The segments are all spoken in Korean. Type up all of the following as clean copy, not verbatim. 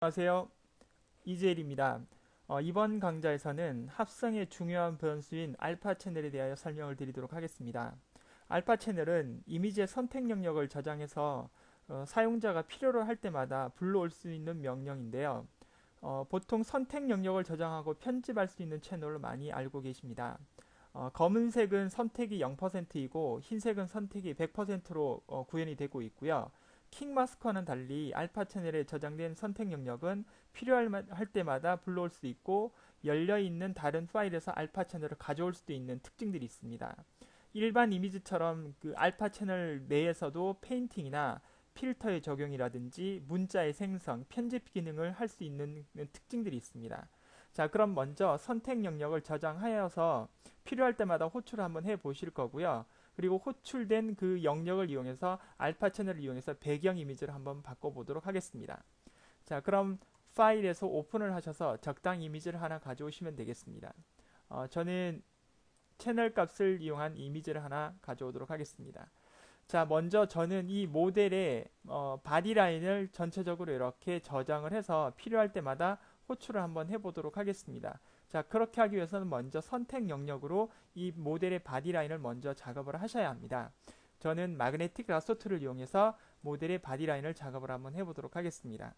안녕하세요. 이재일입니다. 이번 강좌에서는 합성의 중요한 변수인 알파 채널에 대하여 설명을 드리도록 하겠습니다. 알파 채널은 이미지의 선택 영역을 저장해서 사용자가 필요로 할 때마다 불러올 수 있는 명령인데요. 보통 선택 영역을 저장하고 편집할 수 있는 채널로 많이 알고 계십니다. 검은색은 선택이 0%이고 흰색은 선택이 100%로 구현이 되고 있고요. 킹마스커와는 달리 알파 채널에 저장된 선택 영역은 필요할 때마다 불러올 수 있고 열려있는 다른 파일에서 알파 채널을 가져올 수도 있는 특징들이 있습니다. 일반 이미지처럼 그 알파 채널 내에서도 페인팅이나 필터의 적용이라든지 문자의 생성, 편집 기능을 할 수 있는 특징들이 있습니다. 자, 그럼 먼저 선택 영역을 저장하여서 필요할 때마다 호출을 한번 해 보실 거고요. 그리고 호출된 그 영역을 이용해서 알파 채널을 이용해서 배경 이미지를 한번 바꿔보도록 하겠습니다. 자, 그럼 파일에서 오픈을 하셔서 적당 이미지를 하나 가져오시면 되겠습니다. 저는 채널 값을 이용한 이미지를 하나 가져오도록 하겠습니다. 자, 먼저 저는 이 모델의 바디라인을 전체적으로 이렇게 저장을 해서 필요할 때마다 호출을 한번 해보도록 하겠습니다. 자, 그렇게 하기 위해서는 먼저 선택 영역으로 이 모델의 바디라인을 먼저 작업을 하셔야 합니다. 저는 마그네틱 라소트를 이용해서 모델의 바디라인을 작업을 한번 해보도록 하겠습니다.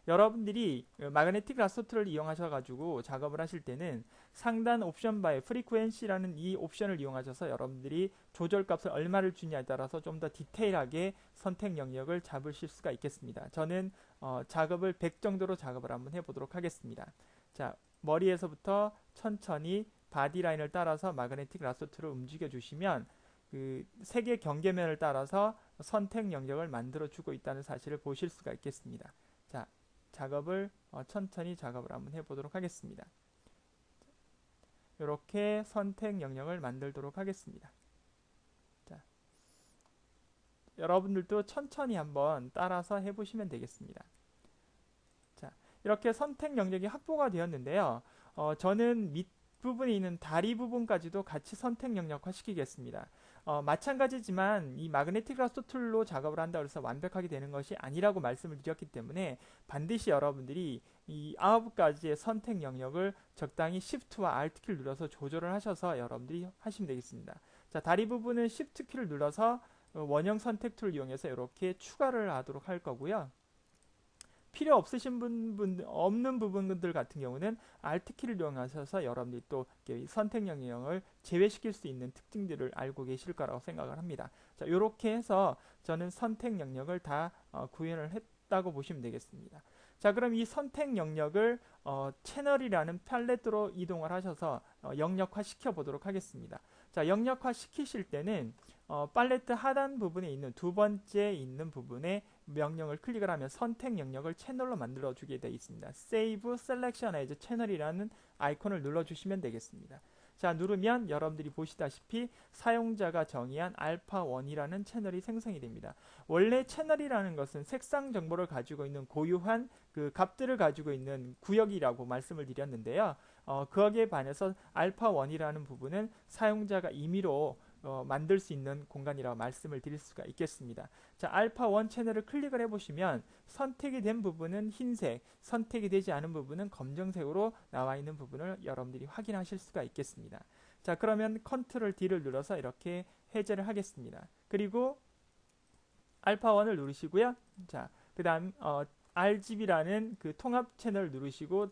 여러분들이 마그네틱 라소트를 이용하셔가지고 작업을 하실 때는 상단 옵션 바에 프리쿠엔시라는 이 옵션을 이용하셔서 여러분들이 조절값을 얼마를 주냐에 따라서 좀 더 디테일하게 선택 영역을 잡으실 수가 있겠습니다. 저는 작업을 100 정도로 작업을 한번 해보도록 하겠습니다. 자, 머리에서부터 천천히 바디라인을 따라서 마그네틱 라소트를 움직여 주시면 그 색의 경계면을 따라서 선택 영역을 만들어 주고 있다는 사실을 보실 수가 있겠습니다. 자, 작업을 천천히 작업을 한번 해보도록 하겠습니다. 이렇게 선택 영역을 만들도록 하겠습니다. 자, 여러분들도 천천히 한번 따라서 해보시면 되겠습니다. 자, 이렇게 선택 영역이 확보가 되었는데요. 저는 밑부분에 있는 다리 부분까지도 같이 선택 영역화 시키겠습니다. 마찬가지지만 이 마그네틱 라스터 툴로 작업을 한다 그래서 완벽하게 되는 것이 아니라고 말씀을 드렸기 때문에 반드시 여러분들이 이 9가지의 선택 영역을 적당히 Shift와 Alt 키를 눌러서 조절을 하셔서 여러분들이 하시면 되겠습니다. 자, 다리 부분은 Shift 키를 눌러서 원형 선택 툴을 이용해서 이렇게 추가를 하도록 할 거고요. 필요 없으신 없는 부분들 같은 경우는 Alt 키를 이용하셔서 여러분들이 또 선택 영역을 제외시킬 수 있는 특징들을 알고 계실 거라고 생각을 합니다. 자, 이렇게 해서 저는 선택 영역을 다 구현을 했다고 보시면 되겠습니다. 자, 그럼 이 선택 영역을 채널이라는 팔레트로 이동을 하셔서 영역화 시켜 보도록 하겠습니다. 자, 영역화 시키실 때는 팔레트 하단 부분에 있는 두 번째 있는 부분에 명령을 클릭을 하면 선택 영역을 채널로 만들어 주게 되어 있습니다. Save Selection as Channel이라는 아이콘을 눌러 주시면 되겠습니다. 자, 누르면 여러분들이 보시다시피 사용자가 정의한 알파1이라는 채널이 생성이 됩니다. 원래 채널이라는 것은 색상 정보를 가지고 있는 고유한 그 값들을 가지고 있는 구역이라고 말씀을 드렸는데요. 거기에 반해서 알파1이라는 부분은 사용자가 임의로 만들 수 있는 공간이라고 말씀을 드릴 수가 있겠습니다. 자, 알파1 채널을 클릭을 해보시면 선택이 된 부분은 흰색, 선택이 되지 않은 부분은 검정색으로 나와 있는 부분을 여러분들이 확인하실 수가 있겠습니다. 자, 그러면 컨트롤 D를 눌러서 이렇게 해제를 하겠습니다. 그리고 알파1을 누르시고요. 자, 그 다음 RGB라는 그 통합 채널을 누르시고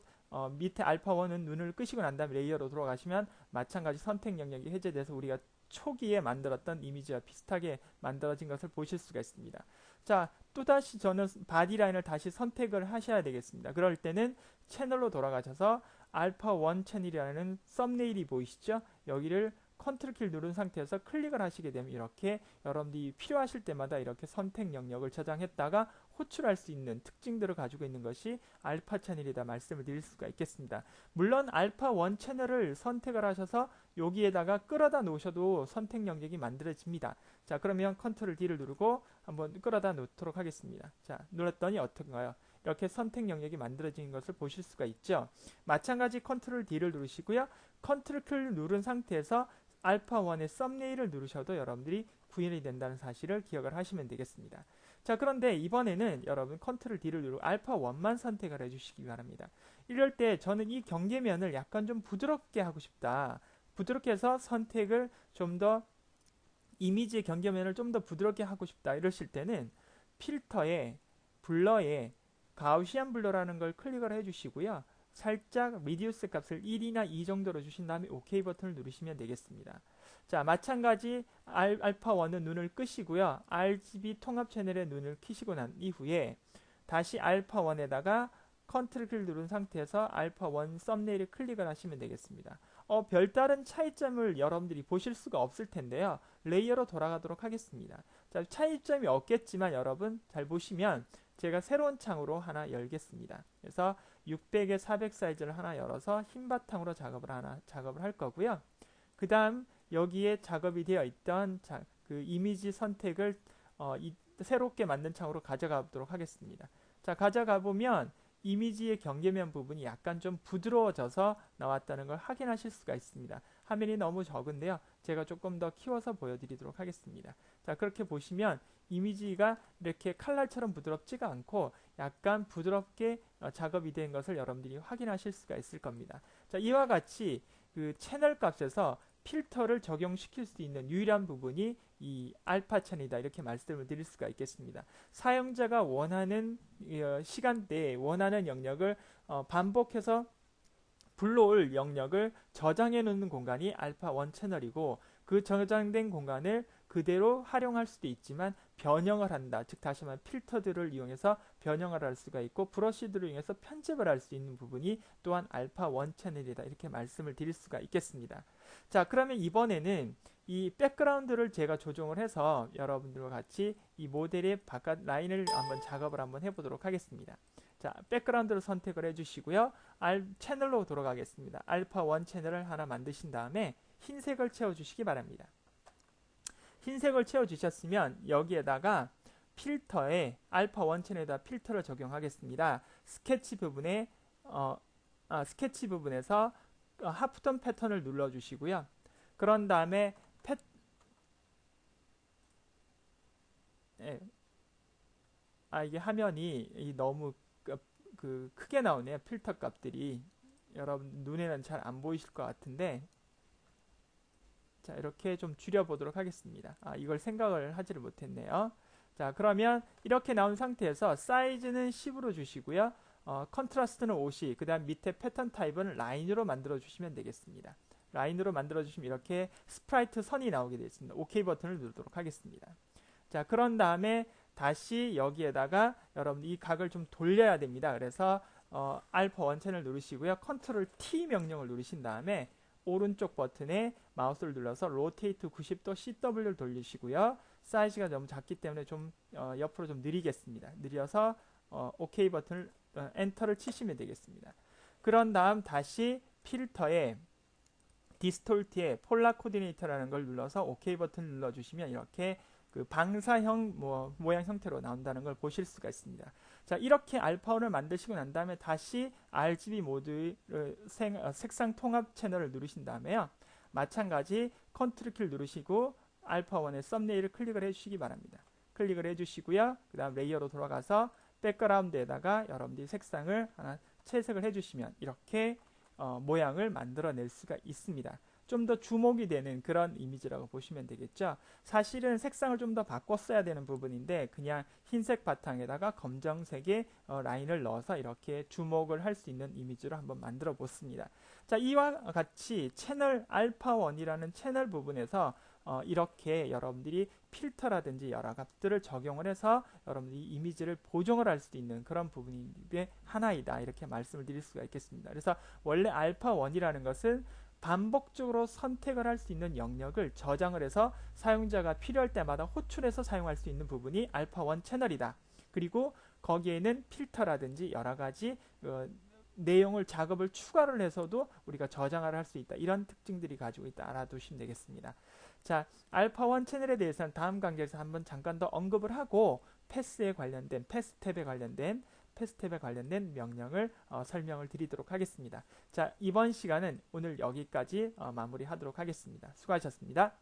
밑에 알파1은 눈을 끄시고 난 다음에 레이어로 들어가시면 마찬가지 선택 영역이 해제돼서 우리가 초기에 만들었던 이미지와 비슷하게 만들어진 것을 보실 수가 있습니다. 자, 또다시 저는 바디라인을 다시 선택을 하셔야 되겠습니다. 그럴 때는 채널로 돌아가셔서 알파1 채널이라는 썸네일이 보이시죠? 여기를 컨트롤 키를 누른 상태에서 클릭을 하시게 되면 이렇게 여러분들이 필요하실 때마다 이렇게 선택 영역을 저장했다가 호출할 수 있는 특징들을 가지고 있는 것이 알파 채널이다 말씀을 드릴 수가 있겠습니다. 물론 알파 1 채널을 선택을 하셔서 여기에다가 끌어다 놓으셔도 선택 영역이 만들어집니다. 자, 그러면 컨트롤 D를 누르고 한번 끌어다 놓도록 하겠습니다. 자, 눌렀더니 어떤가요? 이렇게 선택 영역이 만들어진 것을 보실 수가 있죠. 마찬가지 컨트롤 D를 누르시고요. 컨트롤 키를 누른 상태에서 알파1의 썸네일을 누르셔도 여러분들이 구현이 된다는 사실을 기억을 하시면 되겠습니다. 자, 그런데 이번에는 여러분 컨트롤 D를 누르고 알파 1만 선택을 해주시기 바랍니다. 이럴 때 저는 이 경계면을 약간 좀 부드럽게 하고 싶다. 부드럽게 해서 선택을 좀 더 이미지의 경계면을 좀 더 부드럽게 하고 싶다. 이러실 때는 필터에 블러에 가우시안 블러라는 걸 클릭을 해주시고요. 살짝 리디우스 값을 1이나 2 정도로 주신 다음에 OK 버튼을 누르시면 되겠습니다. 자, 마찬가지 알파1은 눈을 끄시고요. RGB 통합 채널에 눈을 켜시고 난 이후에 다시 알파1에다가 컨트롤 키를 누른 상태에서 알파1 썸네일을 클릭을 하시면 되겠습니다. 별다른 차이점을 여러분들이 보실 수가 없을 텐데요. 레이어로 돌아가도록 하겠습니다. 자, 차이점이 없겠지만 여러분 잘 보시면 제가 새로운 창으로 하나 열겠습니다. 그래서 600에 400 사이즈를 하나 열어서 흰 바탕으로 작업을 할 거고요. 그 다음 여기에 작업이 되어 있던 그 이미지 선택을 새롭게 만든 창으로 가져가 보도록 하겠습니다. 자, 가져가 보면 이미지의 경계면 부분이 약간 좀 부드러워져서 나왔다는 걸 확인하실 수가 있습니다. 화면이 너무 적은데요. 제가 조금 더 키워서 보여드리도록 하겠습니다. 자, 그렇게 보시면 이미지가 이렇게 칼날처럼 부드럽지가 않고 약간 부드럽게 작업이 된 것을 여러분들이 확인하실 수가 있을 겁니다. 자, 이와 같이 그 채널 값에서 필터를 적용시킬 수 있는 유일한 부분이 이 알파 채널이다, 이렇게 말씀을 드릴 수가 있겠습니다. 사용자가 원하는 시간대에 원하는 영역을 반복해서 불러올 영역을 저장해 놓는 공간이 알파 1 채널이고, 그 저장된 공간을 그대로 활용할 수도 있지만 변형을 한다, 즉 다시 말하면 필터들을 이용해서 변형을 할 수가 있고 브러쉬들을 이용해서 편집을 할 수 있는 부분이 또한 알파 1 채널이다, 이렇게 말씀을 드릴 수가 있겠습니다. 자, 그러면 이번에는 이 백그라운드를 제가 조정을 해서 여러분들과 같이 이 모델의 바깥 라인을 한번 작업을 한번 해보도록 하겠습니다. 자, 백그라운드를 선택을 해주시고요. 채널로 돌아가겠습니다. 알파 1 채널을 하나 만드신 다음에 흰색을 채워주시기 바랍니다. 흰색을 채워주셨으면 여기에다가 필터에 알파 1 채널에다 필터를 적용하겠습니다. 스케치 부분에 스케치 부분에서 하프톤 패턴을 눌러주시고요. 그런 다음에 이게 화면이 너무 크게 나오네요. 필터 값들이 여러분 눈에는 잘 안 보이실 것 같은데, 자, 이렇게 좀 줄여보도록 하겠습니다. 이걸 생각을 하지를 못했네요. 자, 그러면 이렇게 나온 상태에서 사이즈는 10으로 주시고요. 컨트라스트는 50, 그 다음 밑에 패턴 타입은 라인으로 만들어 주시면 되겠습니다. 라인으로 만들어 주시면 이렇게 스프라이트 선이 나오게 되어 있습니다. OK 버튼을 누르도록 하겠습니다. 자, 그런 다음에 다시 여기에다가 여러분 이 각을 좀 돌려야 됩니다. 그래서 알파 1 채널 누르시고요. 컨트롤 T 명령을 누르신 다음에 오른쪽 버튼에 마우스를 눌러서 로테이트 90도 CW를 돌리시고요. 사이즈가 너무 작기 때문에 좀 옆으로 좀 느리겠습니다. 느려서 OK 버튼을 엔터를 치시면 되겠습니다. 그런 다음 다시 필터에 디스톨트에 폴라 코디네이터라는 걸 눌러서 OK 버튼을 눌러주시면 이렇게 그 방사형 모양 형태로 나온다는 걸 보실 수가 있습니다. 자, 이렇게 알파1을 만드시고 난 다음에 다시 RGB 모드의 색상 통합 채널을 누르신 다음에요. 마찬가지 컨트롤 키를 누르시고 알파1의 썸네일을 클릭을 해주시기 바랍니다. 클릭을 해주시고요. 그 다음 레이어로 돌아가서 백그라운드에다가 여러분들이 색상을 하나 채색을 해주시면 이렇게 모양을 만들어낼 수가 있습니다. 좀 더 주목이 되는 그런 이미지라고 보시면 되겠죠. 사실은 색상을 좀 더 바꿨어야 되는 부분인데 그냥 흰색 바탕에다가 검정색의 라인을 넣어서 이렇게 주목을 할 수 있는 이미지로 한번 만들어 보습니다. 자, 이와 같이 채널 알파1이라는 채널 부분에서 이렇게 여러분들이 필터라든지 여러 값들을 적용을 해서 여러분들이 이미지를 보정을 할 수 있는 그런 부분인데 하나이다, 이렇게 말씀을 드릴 수가 있겠습니다. 그래서 원래 알파1이라는 것은 반복적으로 선택을 할 수 있는 영역을 저장을 해서 사용자가 필요할 때마다 호출해서 사용할 수 있는 부분이 알파1 채널이다. 그리고 거기에는 필터라든지 여러 가지 내용을 작업을 추가를 해서도 우리가 저장을 할 수 있다. 이런 특징들이 가지고 있다. 알아두시면 되겠습니다. 자, 알파1 채널에 대해서는 다음 강좌에서 한번 잠깐 더 언급을 하고 패스 탭에 관련된 명령을 설명을 드리도록 하겠습니다. 자, 이번 시간은 오늘 여기까지 마무리하도록 하겠습니다. 수고하셨습니다.